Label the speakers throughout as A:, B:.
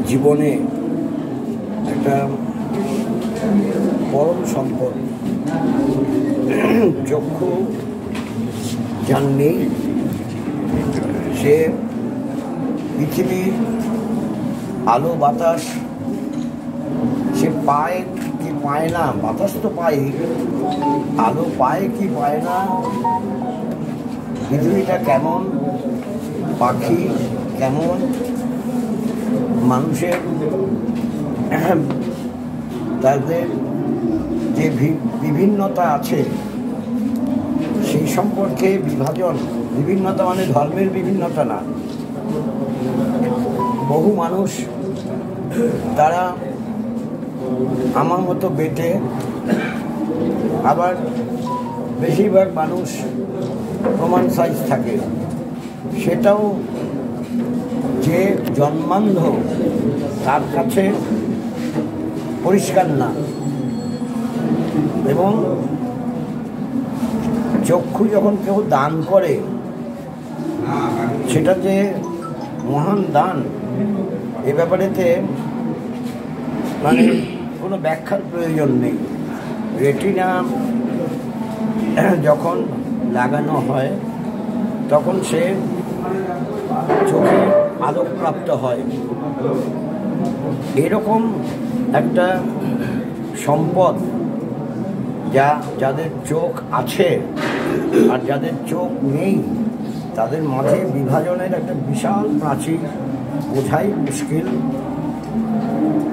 A: জীবনে একটা পরম সম্পদ। চক্ষু যার নেই সে পৃথিবী আলো বাতাস সে পায় কি পায় না, বাতাস তো পায়, আলো পায় কি পায় না, পৃথিবীটা কেমন, পাখি কেমন, মানুষের তাদের যে বিভিন্নতা আছে সেই সম্পর্কে বিভাজন, বিভিন্নতা মানে ধর্মের বিভিন্নতা না। বহু মানুষ তারা আমার মতো বেটে, আবার বেশিরভাগ মানুষ প্রমাণ সাইজ থাকে। সেটাও যে জন্মান্ধ তার কাছে পরিষ্কার না। এবং চক্ষু যখন কেউ দান করে সেটা যে মহান দান, এ ব্যাপারেতে মানে কোনো ব্যাখ্যার প্রয়োজন নেই। রেটিনা যখন লাগানো হয় তখন সে চোখে আলোকপ্রাপ্ত হয়। এরকম একটা সম্পদ যাদের চোখ আছে আর যাদের চোখ নেই তাদের মাঝে বিভাজনের একটা বিশাল প্রাচীর, বোঝাই মুশকিল,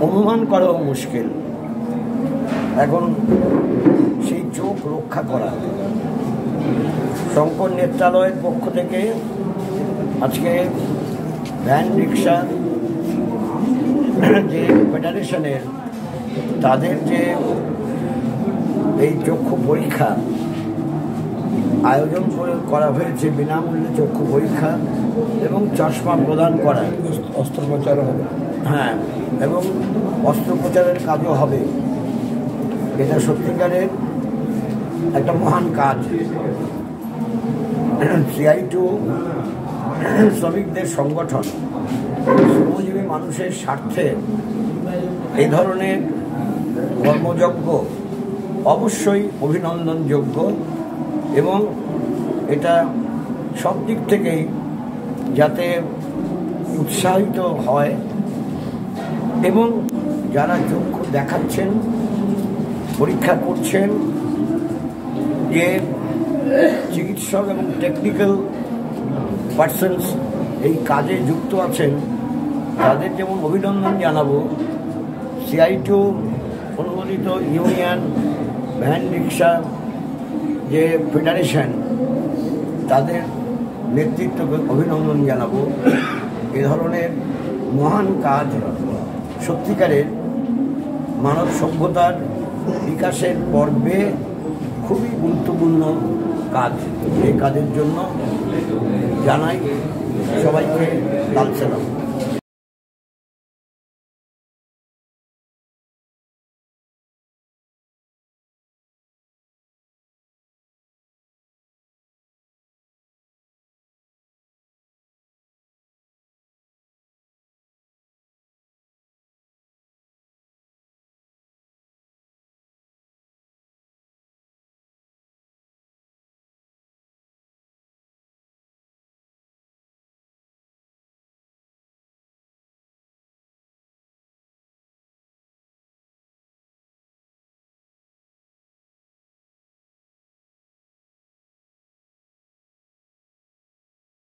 A: অনুমান করাও মুশকিল। এখন সেই চোখ রক্ষা করা শঙ্কর নেত্রালয়ের পক্ষ থেকে আজকে ভ্যান রিক্সা যে ফেডারেশনের তাদের যে এই চক্ষু পরীক্ষা আয়োজন করা হয়েছে, বিনামূল্যে চক্ষু পরীক্ষা এবং চশমা প্রদান করা, অস্ত্রোপচারও হবে, হ্যাঁ, এবং অস্ত্রোপচারের কাজও হবে। এটা সত্যিকারের একটা মহান কাজ। CI2 শ্রমিকদের সংগঠন শ্রমজীবী মানুষের স্বার্থে এই ধরনের কর্মযজ্ঞ অবশ্যই অভিনন্দনযোগ্য এবং এটা সব দিক থেকেই যাতে উৎসাহিত হয় এবং যারা চক্ষু দেখাচ্ছেন, পরীক্ষা করছেন, যে চিকিৎসক এবং টেকনিক্যাল পার্সনস এই কাজে যুক্ত আছেন তাদের যেমন অভিনন্দন জানাবো, CI2 অনুমোদিত ইউনিয়ন ভ্যান রিক্সা যে ফেডারেশন তাদের নেতৃত্বকে অভিনন্দন জানাবো। এ ধরনের মহান কাজ সত্যিকারের মানব সভ্যতার বিকাশের পর্বে খুবই গুরুত্বপূর্ণ কাজ। এই কাজের জন্য জানাই সবাইকে লাল সালাম।